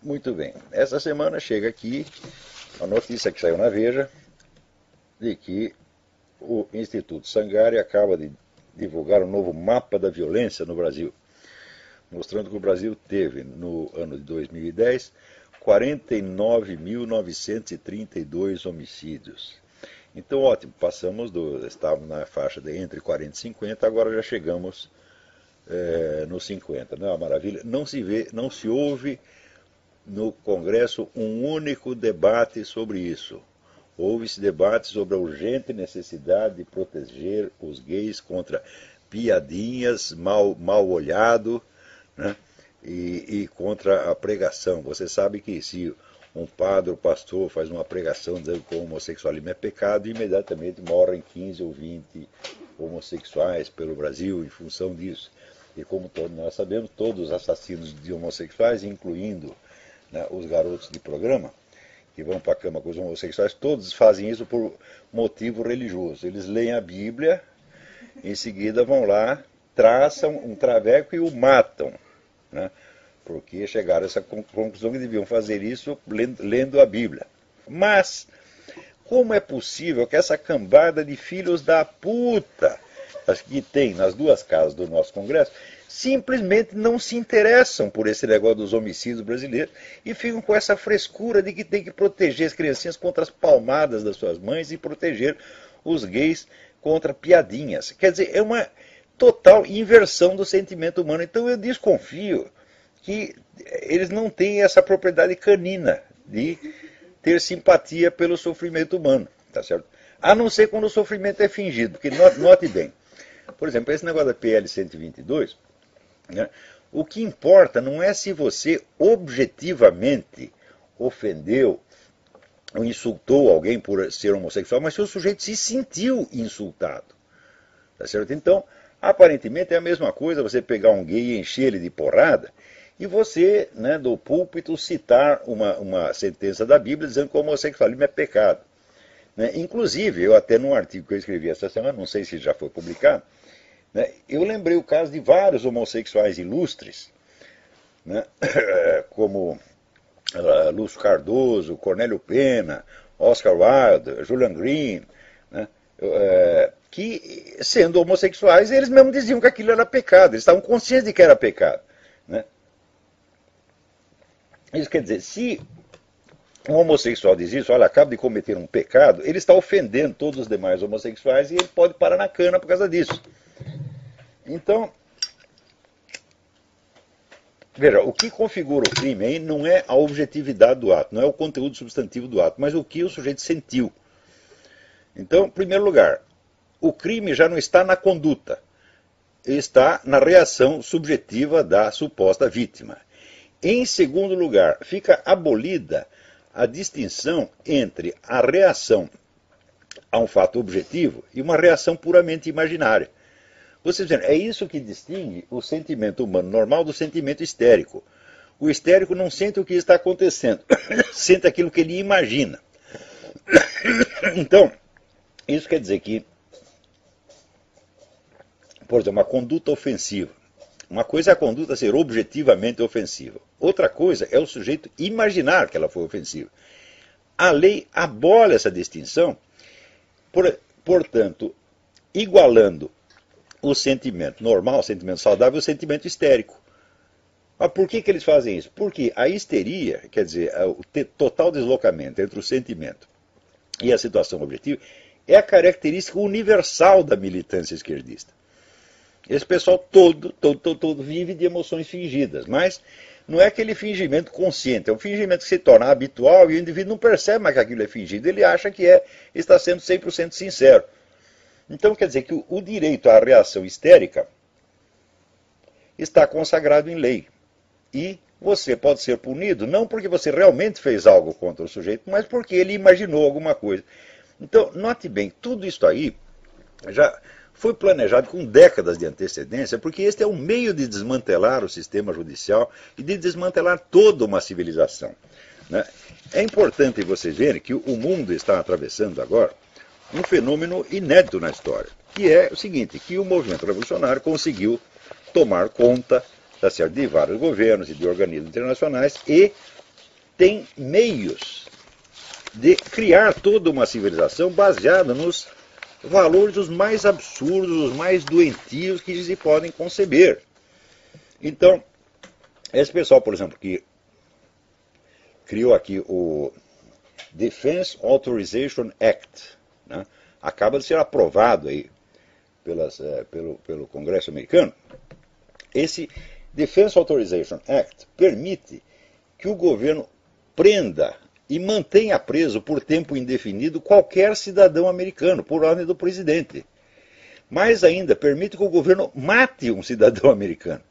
Muito bem. Essa semana chega aqui a notícia que saiu na Veja de que o Instituto Sangari acaba de divulgar um novo mapa da violência no Brasil, mostrando que o Brasil teve, no ano de 2010, 49.932 homicídios. Então, ótimo, estávamos na faixa de entre 40 e 50, agora já chegamos nos 50. Não é uma maravilha? Não se ouve no Congresso um único debate sobre isso. Houve-se debate sobre a urgente necessidade de proteger os gays contra piadinhas, mal olhado, né? E contra a pregação. Você sabe que se um padre ou pastor faz uma pregação dizendo que o homossexualismo é pecado, imediatamente morrem 15 ou 20 homossexuais pelo Brasil em função disso. E como todos nós sabemos, todos os assassinos de homossexuais, incluindo, né, os garotos de programa, que vão para a cama com os homossexuais, todos fazem isso por motivo religioso. Eles leem a Bíblia, em seguida vão lá, traçam um traveco e o matam, né? Porque chegaram a essa conclusão que deviam fazer isso lendo a Bíblia. Mas, como é possível que essa cambada de filhos da puta que tem nas duas casas do nosso Congresso simplesmente não se interessam por esse negócio dos homicídios brasileiros e ficam com essa frescura de que tem que proteger as criancinhas contra as palmadas das suas mães e proteger os gays contra piadinhas. Quer dizer, é uma total inversão do sentimento humano. Então eu desconfio que eles não têm essa propriedade canina de ter simpatia pelo sofrimento humano, tá certo? A não ser quando o sofrimento é fingido, porque note bem, por exemplo, esse negócio da PL 122, né, o que importa não é se você objetivamente ofendeu ou insultou alguém por ser homossexual, mas se o sujeito se sentiu insultado, tá certo? Então, aparentemente é a mesma coisa você pegar um gay e encher ele de porrada, e você, né, do púlpito, citar uma sentença da Bíblia dizendo que o homossexualismo é pecado. Né? Inclusive, eu até num artigo que eu escrevi essa semana, não sei se já foi publicado, né, eu lembrei o caso de vários homossexuais ilustres, né, como Lúcio Cardoso, Cornélio Pena, Oscar Wilde, Julian Green, né, que, sendo homossexuais, eles mesmos diziam que aquilo era pecado, eles estavam conscientes de que era pecado. Né? Isso quer dizer, se um homossexual diz isso, olha, acaba de cometer um pecado, ele está ofendendo todos os demais homossexuais e ele pode parar na cana por causa disso. Então, veja, o que configura o crime aí não é a objetividade do ato, não é o conteúdo substantivo do ato, mas o que o sujeito sentiu. Então, em primeiro lugar, o crime já não está na conduta, está na reação subjetiva da suposta vítima. Em segundo lugar, fica abolida a distinção entre a reação a um fato objetivo e uma reação puramente imaginária. Você dizendo, é isso que distingue o sentimento humano normal do sentimento histérico. O histérico não sente o que está acontecendo, sente aquilo que ele imagina. Então, isso quer dizer que, por exemplo, uma conduta ofensiva. Uma coisa é a conduta ser objetivamente ofensiva. Outra coisa é o sujeito imaginar que ela foi ofensiva. A lei abole essa distinção, portanto, igualando o sentimento normal, o sentimento saudável, o sentimento histérico. Mas por que eles fazem isso? Porque a histeria, quer dizer, o total deslocamento entre o sentimento e a situação objetiva, é a característica universal da militância esquerdista. Esse pessoal todo vive de emoções fingidas, mas não é aquele fingimento consciente, é um fingimento que se torna habitual e o indivíduo não percebe mais que aquilo é fingido, ele acha que está sendo 100% sincero. Então quer dizer que o direito à reação histérica está consagrado em lei. E você pode ser punido não porque você realmente fez algo contra o sujeito, mas porque ele imaginou alguma coisa. Então, note bem, tudo isso aí já foi planejado com décadas de antecedência, porque este é um meio de desmantelar o sistema judicial e de desmantelar toda uma civilização. Né? É importante vocês verem que o mundo está atravessando agora um fenômeno inédito na história, que é o seguinte, que o movimento revolucionário conseguiu tomar conta, tá certo, de vários governos e de organismos internacionais e tem meios de criar toda uma civilização baseada nos valores os mais absurdos, os mais doentios que se podem conceber. Então, esse pessoal, por exemplo, que criou aqui o Defense Authorization Act, né, acaba de ser aprovado aí pelo Congresso americano. Esse Defense Authorization Act permite que o governo prenda e mantenha preso por tempo indefinido qualquer cidadão americano, por ordem do presidente. Mais ainda, permite que o governo mate um cidadão americano,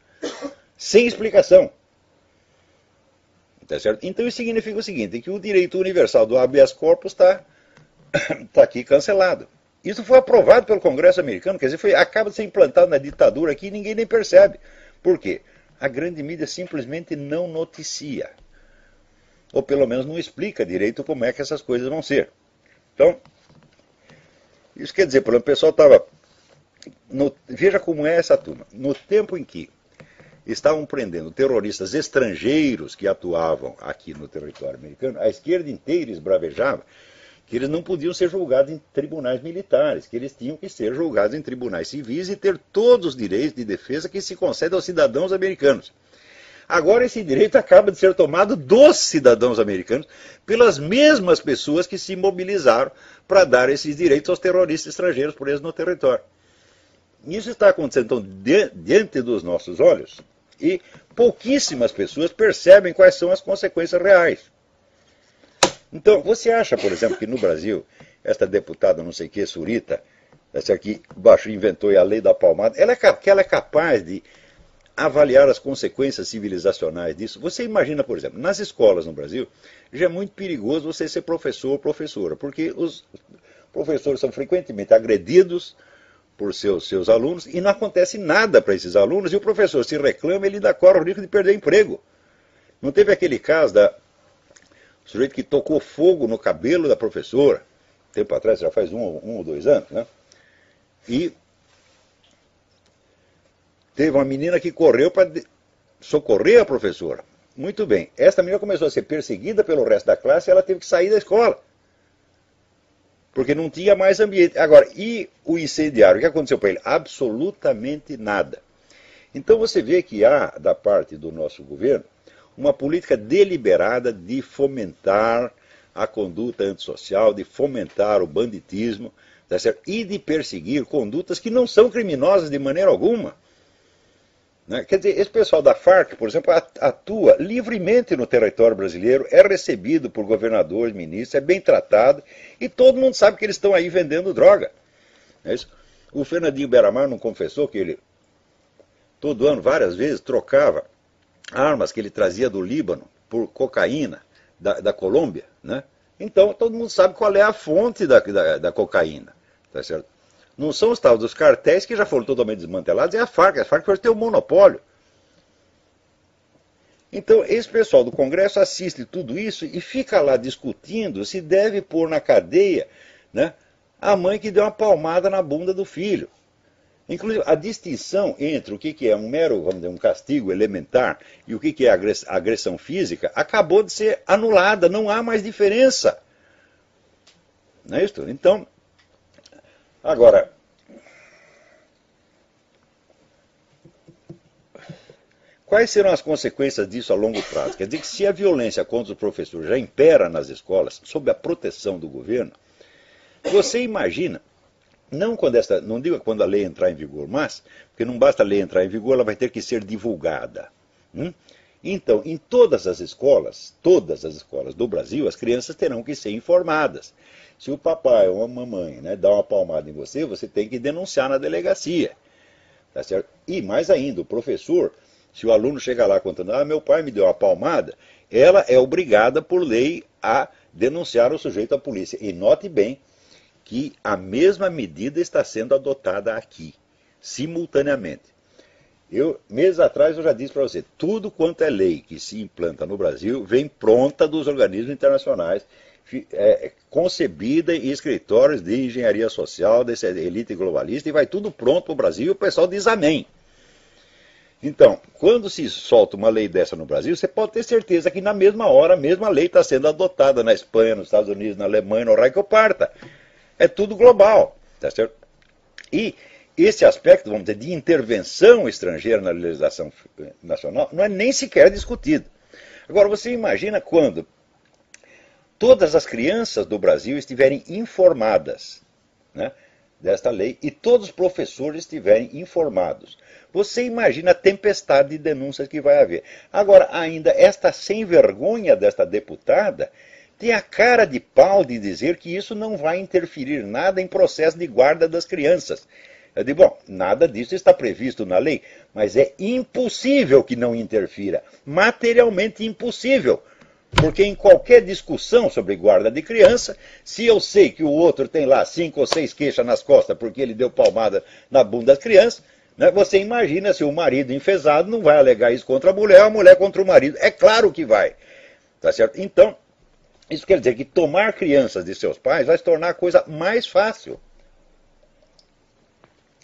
sem explicação. Tá certo? Então isso significa o seguinte, que o direito universal do habeas corpus está aqui cancelado. Isso foi aprovado pelo Congresso americano, quer dizer, acaba de ser implantado na ditadura aqui e ninguém nem percebe. Por quê? A grande mídia simplesmente não noticia. Ou pelo menos não explica direito como é que essas coisas vão ser. Então, isso quer dizer, por exemplo, o pessoal estava... Veja como é essa turma. No tempo em que estavam prendendo terroristas estrangeiros que atuavam aqui no território americano, a esquerda inteira esbravejava que eles não podiam ser julgados em tribunais militares, que eles tinham que ser julgados em tribunais civis e ter todos os direitos de defesa que se concedem aos cidadãos americanos. Agora esse direito acaba de ser tomado dos cidadãos americanos pelas mesmas pessoas que se mobilizaram para dar esses direitos aos terroristas estrangeiros presos no território. Isso está acontecendo então, diante dos nossos olhos e pouquíssimas pessoas percebem quais são as consequências reais. Então, você acha, por exemplo, que no Brasil, esta deputada não sei o que, Surita, essa aqui inventou a lei da palmada, ela é capaz de avaliar as consequências civilizacionais disso? Você imagina, por exemplo, nas escolas no Brasil, já é muito perigoso você ser professor ou professora, porque os professores são frequentemente agredidos por seus alunos e não acontece nada para esses alunos e o professor se reclama e ele ainda corre o risco de perder emprego. Não teve aquele caso do sujeito que tocou fogo no cabelo da professora, tempo atrás, já faz um ou 2 anos, né? E teve uma menina que correu para socorrer a professora. Muito bem, esta menina começou a ser perseguida pelo resto da classe e ela teve que sair da escola. Porque não tinha mais ambiente. Agora, e o incendiário? O que aconteceu para ele? Absolutamente nada. Então você vê que há, da parte do nosso governo, uma política deliberada de fomentar a conduta antissocial, de fomentar o banditismo, tá certo? E de perseguir condutas que não são criminosas de maneira alguma. Né? Quer dizer, esse pessoal da Farc, por exemplo, atua livremente no território brasileiro, é recebido por governadores, ministros, é bem tratado, e todo mundo sabe que eles estão aí vendendo droga. É isso? O Fernandinho Beiramar não confessou que ele, todo ano, várias vezes, trocava armas que ele trazia do Líbano por cocaína da Colômbia, né? Então, todo mundo sabe qual é a fonte da cocaína, tá certo? Não são os tais dos cartéis que já foram totalmente desmantelados, é a Farc hoje tem o monopólio. Então, esse pessoal do Congresso assiste tudo isso e fica lá discutindo se deve pôr na cadeia, né, a mãe que deu uma palmada na bunda do filho. Inclusive, a distinção entre o que é um mero, vamos dizer, um castigo elementar e o que é agressão física acabou de ser anulada, não há mais diferença. Não é isso? Então, agora, quais serão as consequências disso a longo prazo? Quer dizer que se a violência contra os professores já impera nas escolas, sob a proteção do governo, você imagina, não digo quando a lei entrar em vigor, mas, porque não basta a lei entrar em vigor, ela vai ter que ser divulgada. Então, em todas as escolas do Brasil, as crianças terão que ser informadas. Se o papai ou a mamãe, né, dá uma palmada em você, você tem que denunciar na delegacia. Tá certo? E mais ainda, o professor, se o aluno chega lá contando, meu pai me deu uma palmada, ela é obrigada por lei a denunciar o sujeito à polícia. E note bem que a mesma medida está sendo adotada aqui, simultaneamente. Meses atrás eu já disse para você, tudo quanto é lei que se implanta no Brasil vem pronta dos organismos internacionais, concebida em escritórios de engenharia social, dessa elite globalista, e vai tudo pronto para o Brasil e o pessoal diz amém. Então, quando se solta uma lei dessa no Brasil, você pode ter certeza que na mesma hora a mesma lei está sendo adotada na Espanha, nos Estados Unidos, na Alemanha, no raio que eu parta. É tudo global, tá certo? E esse aspecto, vamos dizer, de intervenção estrangeira na legislação nacional não é nem sequer discutido. Agora, você imagina quando todas as crianças do Brasil estiverem informadas, né, desta lei e todos os professores estiverem informados. Você imagina a tempestade de denúncias que vai haver. Agora, ainda esta sem vergonha desta deputada tem a cara de pau de dizer que isso não vai interferir nada em processo de guarda das crianças. Eu digo, bom, nada disso está previsto na lei, mas é impossível que não interfira, materialmente impossível. Porque em qualquer discussão sobre guarda de criança, se eu sei que o outro tem lá 5 ou 6 queixas nas costas porque ele deu palmada na bunda das crianças, né, você imagina se o marido enfesado não vai alegar isso contra a mulher contra o marido. É claro que vai. Tá certo? Então, isso quer dizer que tomar crianças de seus pais vai se tornar a coisa mais fácil.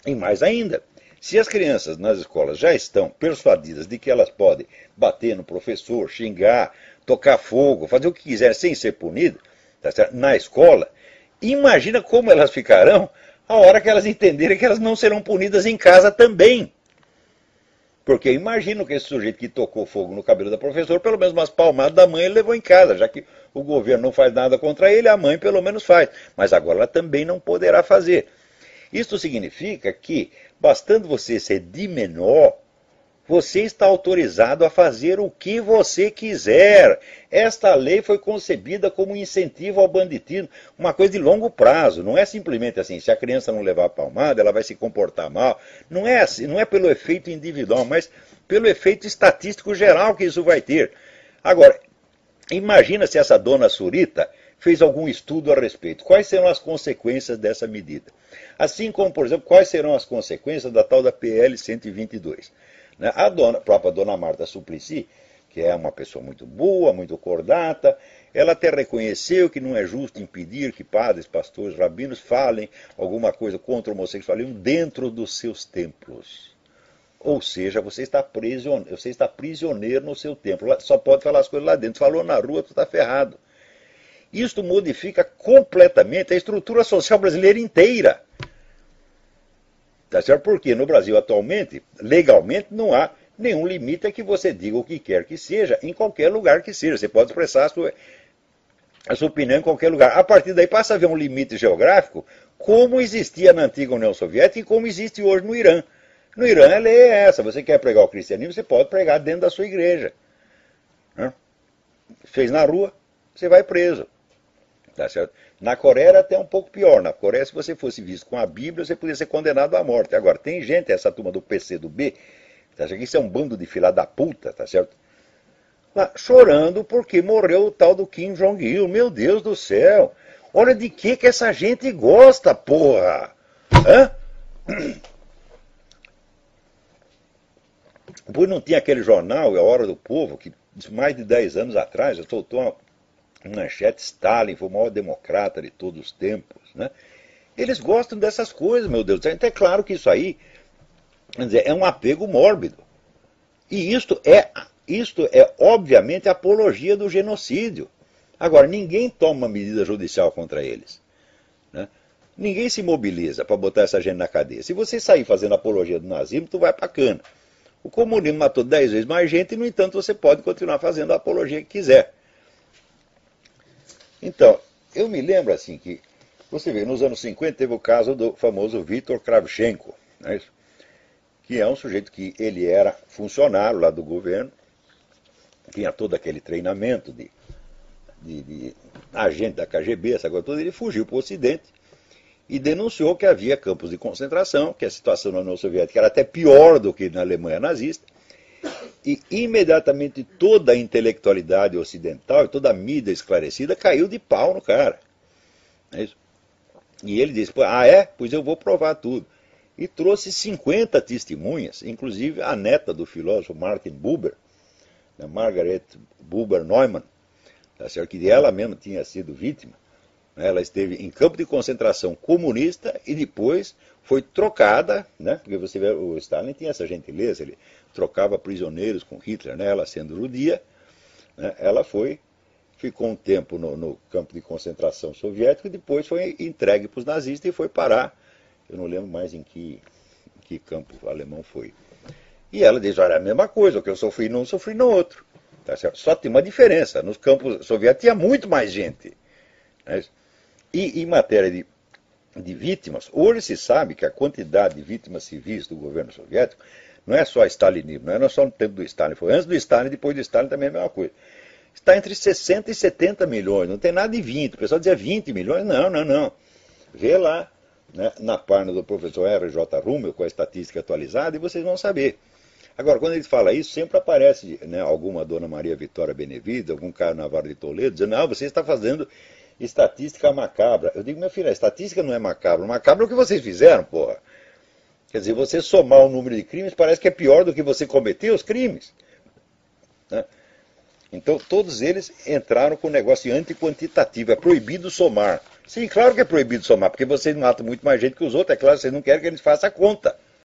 E mais ainda, se as crianças nas escolas já estão persuadidas de que elas podem bater no professor, xingar, tocar fogo, fazer o que quiser sem ser punidas, tá certo? Na escola, imagina como elas ficarão a hora que elas entenderem que elas não serão punidas em casa também. Porque imagino que esse sujeito que tocou fogo no cabelo da professora, pelo menos umas palmadas da mãe ele levou em casa, já que o governo não faz nada contra ele, a mãe pelo menos faz. Mas agora ela também não poderá fazer. Isso significa que, bastando você ser de menor, você está autorizado a fazer o que você quiser. Esta lei foi concebida como incentivo ao banditismo, uma coisa de longo prazo. Não é simplesmente assim, se a criança não levar a palmada, ela vai se comportar mal. Não é assim, não é pelo efeito individual, mas pelo efeito estatístico geral que isso vai ter. Agora, imagina se essa dona Surita fez algum estudo a respeito. Quais serão as consequências dessa medida? Assim como, por exemplo, quais serão as consequências da tal da PL 122. A própria dona Marta Suplicy, que é uma pessoa muito boa, muito cordata, ela até reconheceu que não é justo impedir que padres, pastores, rabinos falem alguma coisa contra o homossexualismo dentro dos seus templos. Ou seja, você está prisioneiro no seu templo, só pode falar as coisas lá dentro. Falou na rua, você está ferrado. Isto modifica completamente a estrutura social brasileira inteira. Tá certo? Porque no Brasil atualmente, legalmente, não há nenhum limite a que você diga o que quer que seja, em qualquer lugar que seja. Você pode expressar a sua opinião em qualquer lugar. A partir daí passa a haver um limite geográfico, como existia na antiga União Soviética e como existe hoje no Irã. No Irã a lei é essa, você quer pregar o cristianismo, você pode pregar dentro da sua igreja. Fez na rua, você vai preso. Tá certo? Na Coreia era até um pouco pior. Na Coreia, se você fosse visto com a Bíblia, você podia ser condenado à morte. Agora, tem gente, essa turma do PC do B, tá certo? Isso é um bando de filha da puta, tá certo? Lá, chorando porque morreu o tal do Kim Jong-il. Meu Deus do céu! Olha de que essa gente gosta, porra! Hã? Pois não tinha aquele jornal, A Hora do Povo, que mais de 10 anos atrás já soltou uma manchete: Stalin foi o maior democrata de todos os tempos, né? Eles gostam dessas coisas, meu Deus. Então é claro que isso aí, quer dizer, é um apego mórbido. E isto é obviamente apologia do genocídio. Agora, ninguém toma uma medida judicial contra eles, né? Ninguém se mobiliza para botar essa gente na cadeia. Se você sair fazendo apologia do nazismo, tu vai pra cana. O comunismo matou 10 vezes mais gente e, no entanto, você pode continuar fazendo a apologia que quiser. Então, eu me lembro assim que, você vê, nos anos 50 teve o caso do famoso Viktor Kravchenko, né, que é um sujeito que ele era funcionário lá do governo, tinha todo aquele treinamento de agente da KGB, essa coisa toda. Ele fugiu para o Ocidente e denunciou que havia campos de concentração, que a situação na União Soviética era até pior do que na Alemanha nazista. E imediatamente toda a intelectualidade ocidental e toda a mídia esclarecida caiu de pau no cara. É isso. E ele disse: ah, é? Pois eu vou provar tudo. E trouxe 50 testemunhas, inclusive a neta do filósofo Martin Buber, Margaret Buber Neumann, tá certo? Que ela mesma tinha sido vítima. Ela esteve em campo de concentração comunista e depois foi trocada, né? Porque você vê, o Stalin tinha essa gentileza, ele trocava prisioneiros com Hitler, né? Ela sendo judia, né? Ela ficou um tempo no campo de concentração soviético e depois foi entregue para os nazistas e foi parar, eu não lembro mais em que campo alemão foi. E ela diz, olha, a mesma coisa, o que eu sofri num, sofri no outro. Tá certo? Só tem uma diferença, nos campos soviéticos tinha muito mais gente. Né? E em matéria de vítimas, hoje se sabe que a quantidade de vítimas civis do governo soviético não é só stalinismo, não é só no tempo do Stalin, foi antes do Stalin e depois do Stalin também é a mesma coisa. Está entre 60 e 70 milhões, não tem nada de 20. O pessoal dizia 20 milhões, não. Vê lá, né, na página do professor R.J. Rummel com a estatística atualizada e vocês vão saber. Agora, quando ele fala isso, sempre aparece, né, alguma Dona Maria Vitória Benevides, algum cara Navarro de Toledo, dizendo, não, você está fazendo estatística macabra. Eu digo, minha filha, a estatística não é macabra. Macabra é o que vocês fizeram, porra. Quer dizer, você somar o número de crimes parece que é pior do que você cometer os crimes. Né? Então, todos eles entraram com o negócio antiquantitativo. É proibido somar. Sim, claro que é proibido somar, porque vocês matam muito mais gente que os outros. É claro, vocês não querem que eles façam a conta.